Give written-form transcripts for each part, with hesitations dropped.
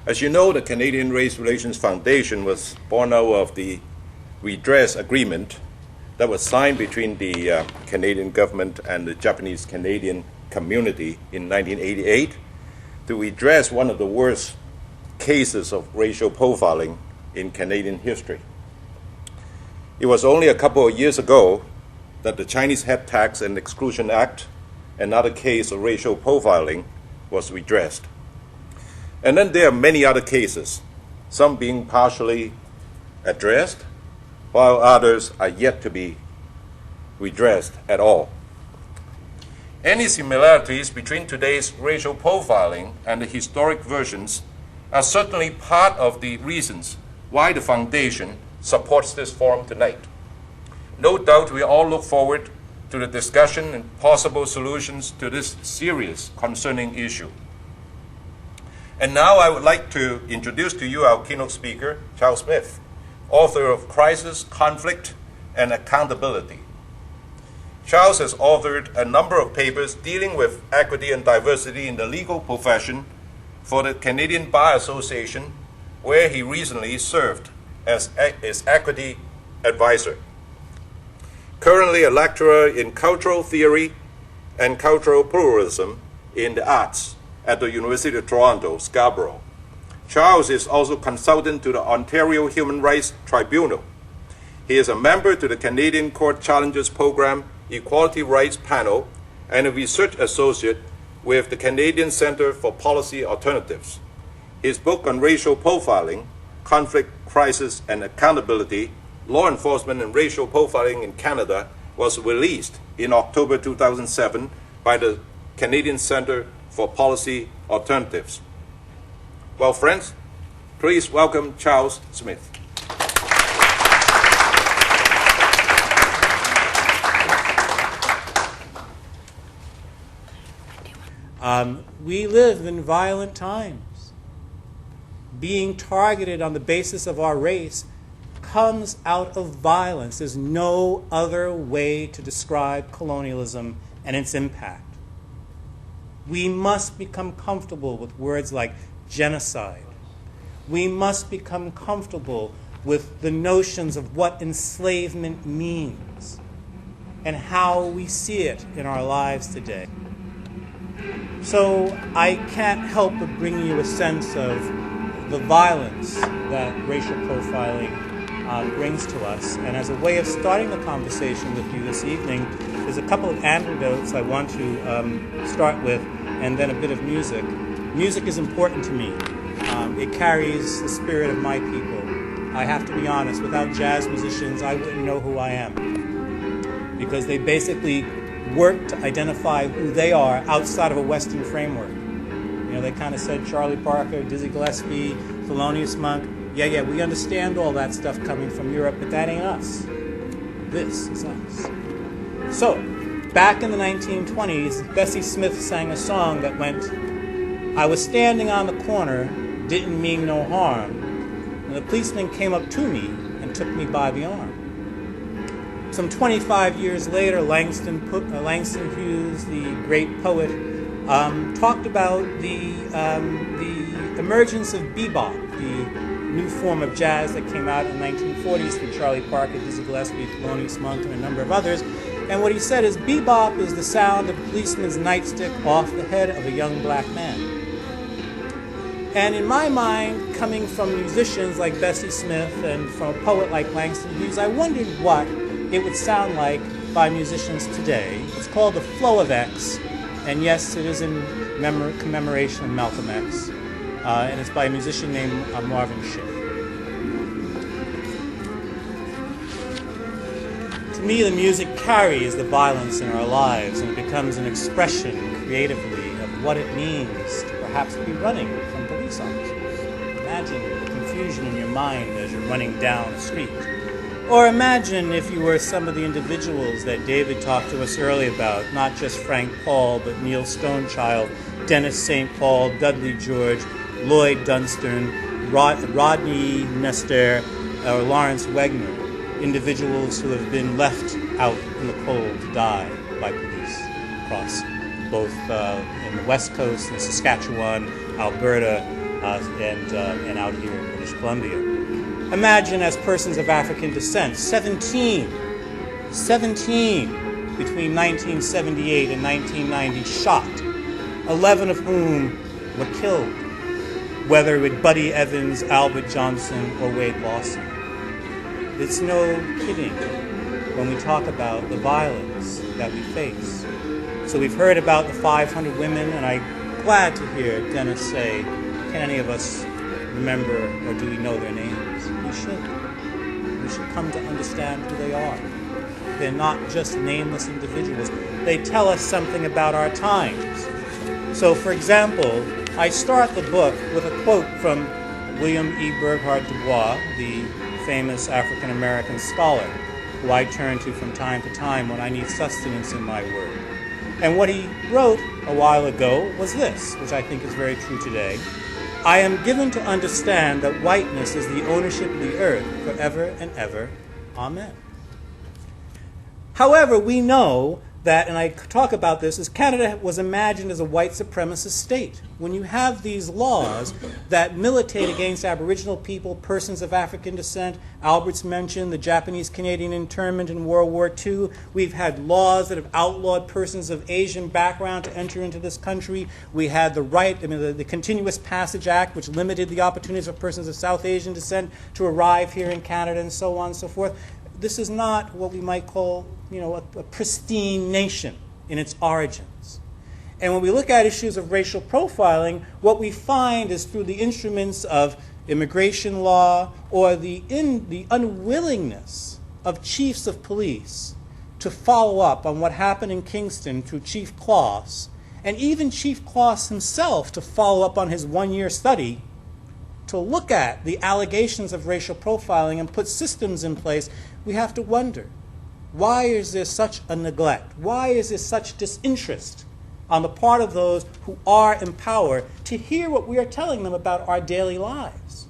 As you know, the Canadian Race Relations Foundation was born out of the redress agreement that was signed between the Canadian government and the Japanese-Canadian community in 1988 to redress one of the worst cases of racial profiling in Canadian history. It was only a couple of years ago that the Chinese Head Tax and Exclusion Act, another case of racial profiling, was redressed. And then there are many other cases, some being partially addressed, while others are yet to be redressed at all. Any similarities between today's racial profiling and the historic versions are certainly part of the reasons why the Foundation supports this forum tonight. No doubt we all look forward to the discussion and possible solutions to this serious concerning issue. And now I would like to introduce to you our keynote speaker, Charles Smith, author of Crisis, Conflict, and Accountability. Charles has authored a number of papers dealing with equity and diversity in the legal profession for the Canadian Bar Association, where he recently served as its equity advisor. Currently a lecturer in cultural theory and cultural pluralism in the arts at the University of Toronto, Scarborough. Charles is also consultant to the Ontario Human Rights Tribunal. He is a member to the Canadian Court Challenges Program Equality Rights Panel and a research associate with the Canadian Centre for Policy Alternatives. His book on racial profiling, Conflict, Crisis, and Accountability, Law Enforcement and Racial Profiling in Canada, was released in October 2007 by the Canadian Centre for Policy Alternatives. Well, friends, please welcome Charles Smith. We live in violent times. Being targeted on the basis of our race comes out of violence. There's no other way to describe colonialism and its impact. We must become comfortable with words like genocide. We must become comfortable with the notions of what enslavement means and how we see it in our lives today. So I can't help but bring you a sense of the violence that racial profiling brings to us. And as a way of starting the conversation with you this evening, there's a couple of anecdotes I want to start with, and then a bit of music. Music is important to me. It carries the spirit of my people. I have to be honest, without jazz musicians, I wouldn't know who I am, because they basically work to identify who they are outside of a Western framework. You know, they kind of said Charlie Parker, Dizzy Gillespie, Thelonious Monk. Yeah, we understand all that stuff coming from Europe, but that ain't us. This is us. So, back in the 1920s, Bessie Smith sang a song that went, "I was standing on the corner, didn't mean no harm, and the policeman came up to me and took me by the arm." Some 25 years later, Langston Hughes, the great poet, talked about the emergence of bebop, the new form of jazz that came out in the 1940s from Charlie Parker, Dizzy Gillespie, Thelonious Monk, and a number of others. And what he said is, bebop is the sound of a policeman's nightstick off the head of a young black man. And in my mind, coming from musicians like Bessie Smith and from a poet like Langston Hughes, I wondered what it would sound like by musicians today. It's called The Flow of X, and yes, it is in commemoration of Malcolm X, and it's by a musician named Marvin Schiff. To me, the music carries the violence in our lives, and it becomes an expression creatively of what it means to perhaps be running from police officers. Imagine the confusion in your mind as you're running down a street. Or imagine if you were some of the individuals that David talked to us earlier about, not just Frank Paul, but Neil Stonechild, Dennis St. Paul, Dudley George, Lloyd Dunstan, Rodney Nestor, or Lawrence Wegner, individuals who have been left out in the cold to die by police across both in the West Coast, in Saskatchewan, Alberta, and out here in British Columbia. Imagine, as persons of African descent, 17 between 1978 and 1990 shot, 11 of whom were killed, whether with Buddy Evans, Albert Johnson, or Wade Lawson. It's no kidding when we talk about the violence that we face. So we've heard about the 500 women, and I'm glad to hear Dennis say, can any of us remember or do we know their names? We should. We should come to understand who they are. They're not just nameless individuals. They tell us something about our times. So, for example, I start the book with a quote from William E. Burghardt Du Bois, the famous African-American scholar, who I turn to from time to time when I need sustenance in my work. And what he wrote a while ago was this, which I think is very true today. I am given to understand that whiteness is the ownership of the earth forever and ever. Amen. However, we know that, and I talk about this, is Canada was imagined as a white supremacist state. When you have these laws that militate against Aboriginal people, persons of African descent, Albert's mentioned the Japanese-Canadian internment in World War II. We've had laws that have outlawed persons of Asian background to enter into this country. We had the Continuous Passage Act, which limited the opportunities of persons of South Asian descent to arrive here in Canada, and so on and so forth. This is not what we might call, a pristine nation in its origins. And when we look at issues of racial profiling, what we find is through the instruments of immigration law or the unwillingness of chiefs of police to follow up on what happened in Kingston through Chief Kloss, and even Chief Kloss himself to follow up on his one-year study to look at the allegations of racial profiling and put systems in place, we have to wonder, why is there such a neglect? Why is there such disinterest on the part of those who are in power to hear what we are telling them about our daily lives?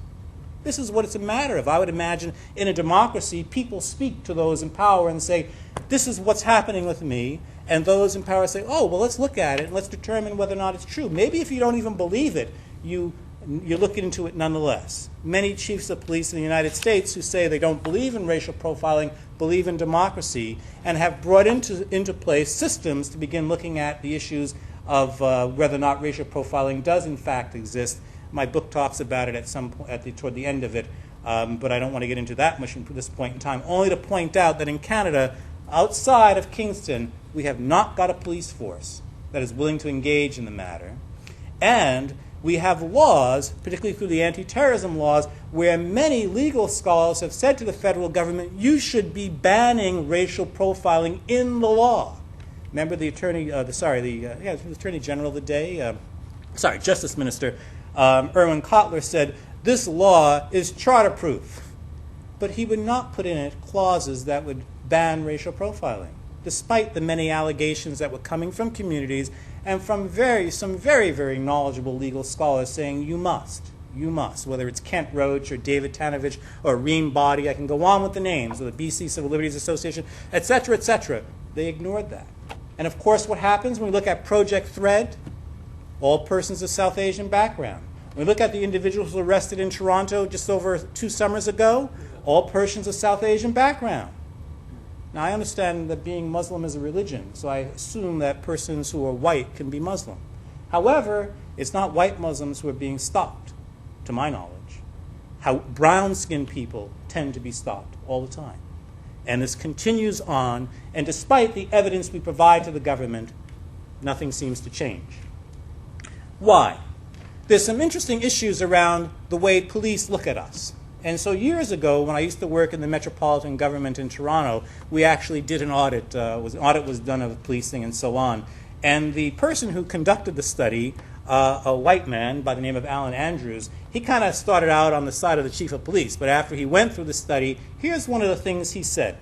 This is what it's a matter of. I would imagine in a democracy, people speak to those in power and say, this is what's happening with me, and those in power say, oh, well, let's look at it and let's determine whether or not it's true. Maybe if you don't even believe it, you look into it nonetheless. Many chiefs of police in the United States who say they don't believe in racial profiling, believe in democracy, and have brought into place systems to begin looking at the issues of whether or not racial profiling does in fact exist. My book talks about it toward the end of it, but I don't want to get into that much at this point in time, only to point out that in Canada, outside of Kingston, we have not got a police force that is willing to engage in the matter. And we have laws, particularly through the anti-terrorism laws, where many legal scholars have said to the federal government, you should be banning racial profiling in the law. Remember the Attorney General of the day, Justice Minister Irwin Cotler said, this law is charter-proof. But he would not put in it clauses that would ban racial profiling, despite the many allegations that were coming from communities and from some very, very knowledgeable legal scholars saying you must, whether it's Kent Roach or David Tanovich or Reem Body, I can go on with the names of the BC Civil Liberties Association, et cetera, they ignored that. And of course what happens when we look at Project Thread, all persons of South Asian background. When we look at the individuals arrested in Toronto just over 2 summers ago, all persons of South Asian background. Now, I understand that being Muslim is a religion, so I assume that persons who are white can be Muslim. However, it's not white Muslims who are being stopped, to my knowledge. How brown-skinned people tend to be stopped all the time. And this continues on, and despite the evidence we provide to the government, nothing seems to change. Why? There's some interesting issues around the way police look at us. And so years ago, when I used to work in the metropolitan government in Toronto, we actually did an audit. An audit was done of policing and so on. And the person who conducted the study, a white man by the name of Alan Andrews, he kind of started out on the side of the chief of police. But after he went through the study, here's one of the things he said.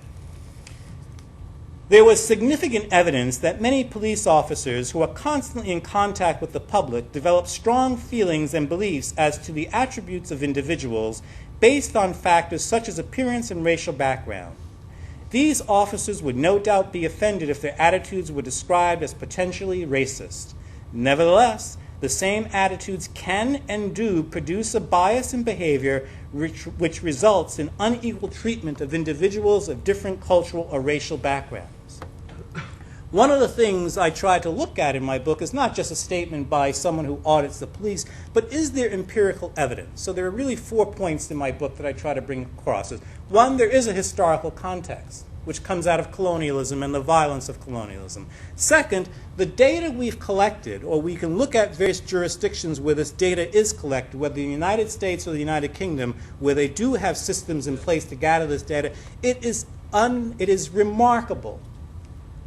There was significant evidence that many police officers who are constantly in contact with the public develop strong feelings and beliefs as to the attributes of individuals based on factors such as appearance and racial background. These officers would no doubt be offended if their attitudes were described as potentially racist. Nevertheless, the same attitudes can and do produce a bias in behavior which results in unequal treatment of individuals of different cultural or racial backgrounds. One of the things I try to look at in my book is not just a statement by someone who audits the police, but is there empirical evidence? So there are really 4 points in my book that I try to bring across. One, there is a historical context, which comes out of colonialism and the violence of colonialism. Second, the data we've collected, or we can look at various jurisdictions where this data is collected, whether in the United States or the United Kingdom, where they do have systems in place to gather this data, it is remarkable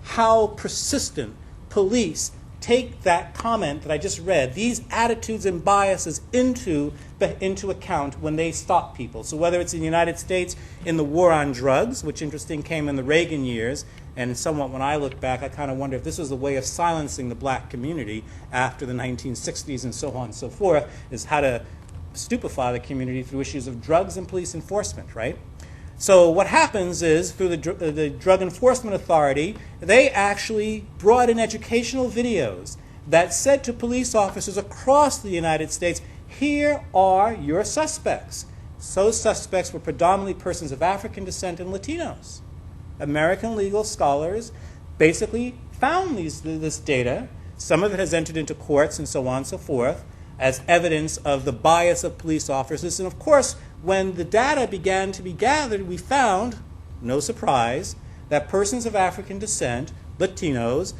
how persistent police take that comment that I just read, these attitudes and biases into account when they stop people. So whether it's in the United States in the war on drugs, which interesting came in the Reagan years, and somewhat when I look back, I kind of wonder if this was a way of silencing the black community after the 1960s and so on and so forth, is how to stupefy the community through issues of drugs and police enforcement, right? So what happens is, through the Drug Enforcement Authority, they actually brought in educational videos that said to police officers across the United States, here are your suspects. Those suspects were predominantly persons of African descent and Latinos. American legal scholars basically found this data. Some of it has entered into courts and so on and so forth as evidence of the bias of police officers. And of course, when the data began to be gathered, we found, no surprise, that persons of African descent, Latinos,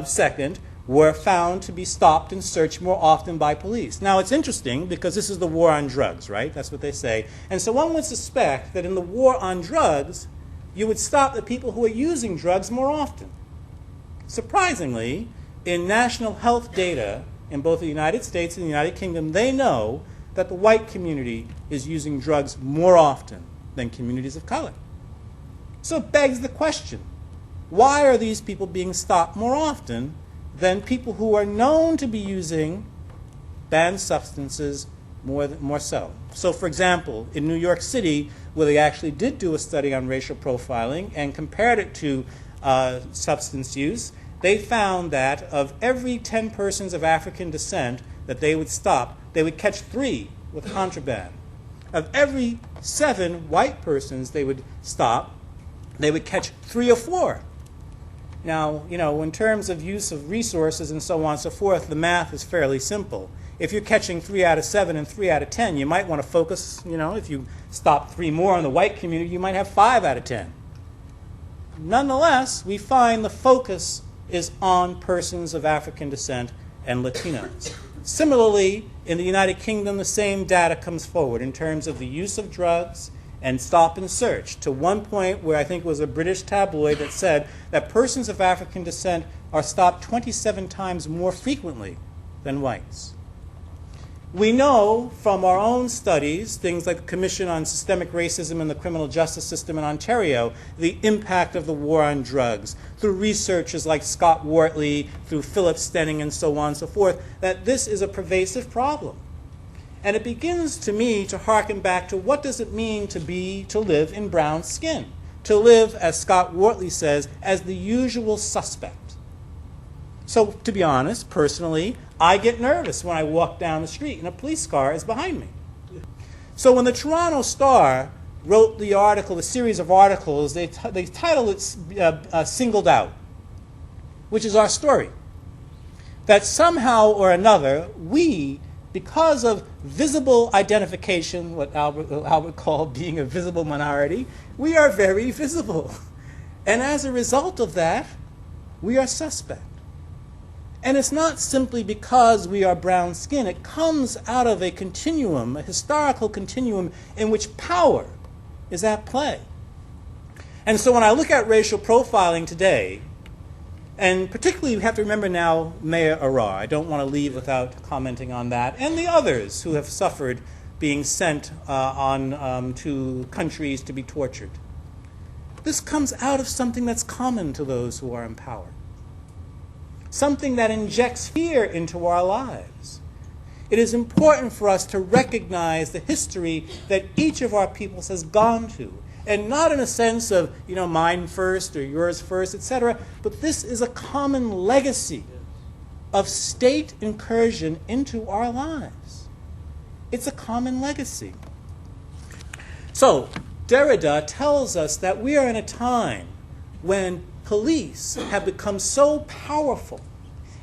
second, were found to be stopped and searched more often by police. Now, it's interesting because this is the war on drugs, right? That's what they say. And so one would suspect that in the war on drugs, you would stop the people who are using drugs more often. Surprisingly, in national health data in both the United States and the United Kingdom, they know that the white community is using drugs more often than communities of color. So it begs the question, why are these people being stopped more often than people who are known to be using banned substances more so? So for example, in New York City, where they actually did do a study on racial profiling and compared it to substance use, they found that of every 10 persons of African descent that they would stop, they would catch 3 with contraband. Of every 7 white persons they would stop, they would catch 3 or 4. Now, in terms of use of resources and so on and so forth, the math is fairly simple. If you're catching 3 out of 7 and 3 out of 10, you might want to focus, if you stop 3 more in the white community, you might have 5 out of 10. Nonetheless, we find the focus is on persons of African descent and Latinos. Similarly, in the United Kingdom, the same data comes forward in terms of the use of drugs and stop and search, to one point where I think it was a British tabloid that said that persons of African descent are stopped 27 times more frequently than whites. We know from our own studies, things like the Commission on Systemic Racism in the Criminal Justice System in Ontario, the impact of the war on drugs, through researchers like Scott Wortley, through Philip Stenning, and so on and so forth, that this is a pervasive problem. And it begins, to me, to hearken back to what does it mean to live in brown skin, to live, as Scott Wortley says, as the usual suspect. So, to be honest, personally, I get nervous when I walk down the street and a police car is behind me. So when the Toronto Star wrote the article, the series of articles, they titled it Singled Out, which is our story. That somehow or another, we, because of visible identification, what Albert called being a visible minority, we are very visible. And as a result of that, we are suspect. And it's not simply because we are brown skin. It comes out of a continuum, a historical continuum, in which power is at play. And so when I look at racial profiling today, and particularly we have to remember now Mayor Arar, I don't want to leave without commenting on that, and the others who have suffered being sent to countries to be tortured. This comes out of something that's common to those who are in power. Something that injects fear into our lives. It is important for us to recognize the history that each of our peoples has gone to, and not in a sense of, mine first or yours first, etc., but this is a common legacy of state incursion into our lives. It's a common legacy. So, Derrida tells us that we are in a time when police have become so powerful,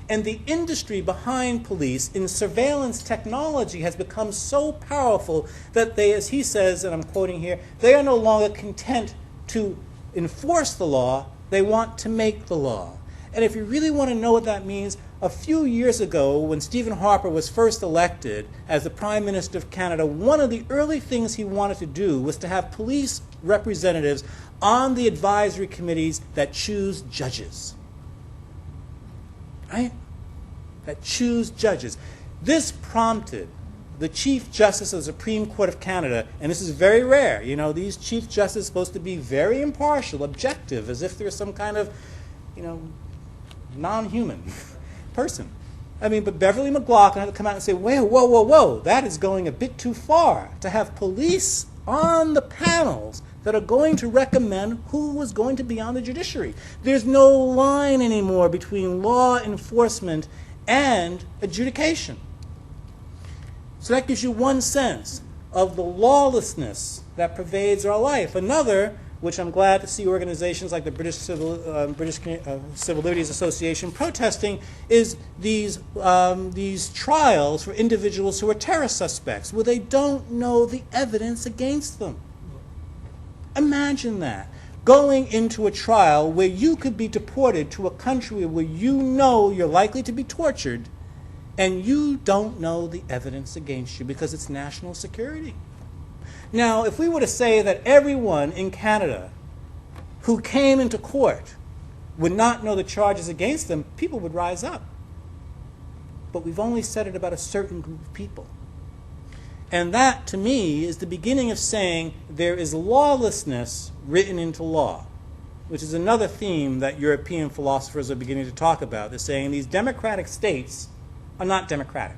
and the industry behind police in surveillance technology has become so powerful that they, as he says, and I'm quoting here, they are no longer content to enforce the law, they want to make the law. And if you really want to know what that means, a few years ago, when Stephen Harper was first elected as the Prime Minister of Canada, one of the early things he wanted to do was to have police representatives on the advisory committees that choose judges. Right? That choose judges. This prompted the Chief Justice of the Supreme Court of Canada, and this is very rare. You know, these Chief Justices are supposed to be very impartial, objective, as if they're some kind of, non-human person. I mean, but Beverly McLaughlin had to come out and say, whoa, that is going a bit too far to have police on the panels that are going to recommend who was going to be on the judiciary. There's no line anymore between law enforcement and adjudication. So that gives you one sense of the lawlessness that pervades our life. Another, which I'm glad to see organizations like the British Civil Liberties Association protesting, is these trials for individuals who are terror suspects, where they don't know the evidence against them. Imagine that. Going into a trial where you could be deported to a country where you know you're likely to be tortured, and you don't know the evidence against you because it's national security. Now, if we were to say that everyone in Canada who came into court would not know the charges against them, people would rise up. But we've only said it about a certain group of people. And that, to me, is the beginning of saying there is lawlessness written into law, which is another theme that European philosophers are beginning to talk about. They're saying these democratic states are not democratic.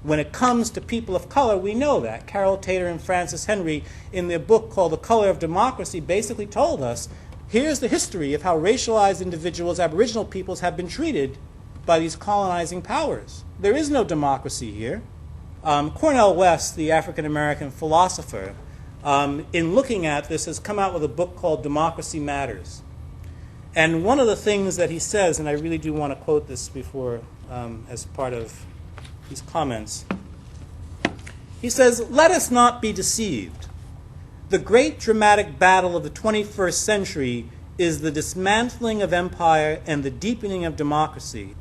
When it comes to people of color, we know that. Carol Tater and Francis Henry, in their book called The Color of Democracy, basically told us, here's the history of how racialized individuals, Aboriginal peoples, have been treated by these colonizing powers. There is no democracy here. Cornel West, the African-American philosopher, in looking at this, has come out with a book called Democracy Matters. And one of the things that he says, and I really do want to quote this before, as part of these comments, he says, "Let us not be deceived. The great dramatic battle of the 21st century is the dismantling of empire and the deepening of democracy.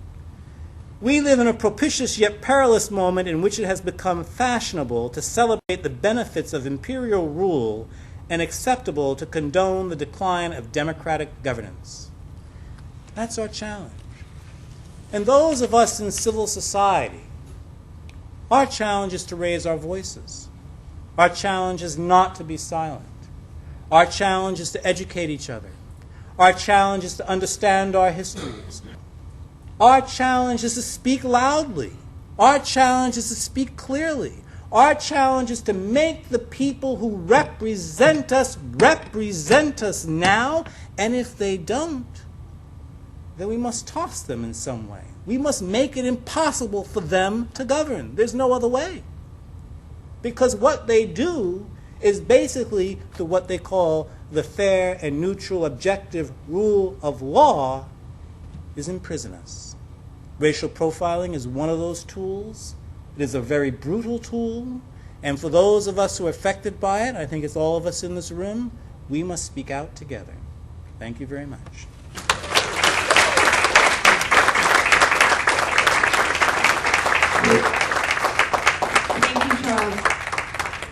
We live in a propitious yet perilous moment in which it has become fashionable to celebrate the benefits of imperial rule and acceptable to condone the decline of democratic governance." That's our challenge. And those of us in civil society, our challenge is to raise our voices. Our challenge is not to be silent. Our challenge is to educate each other. Our challenge is to understand our histories. Our challenge is to speak loudly. Our challenge is to speak clearly. Our challenge is to make the people who represent us now, and if they don't, then we must toss them in some way. We must make it impossible for them to govern. There's no other way. Because what they do is basically to what they call the fair and neutral objective rule of law is imprison us. Racial profiling is one of those tools. It is a very brutal tool. And for those of us who are affected by it, I think it's all of us in this room, we must speak out together. Thank you very much.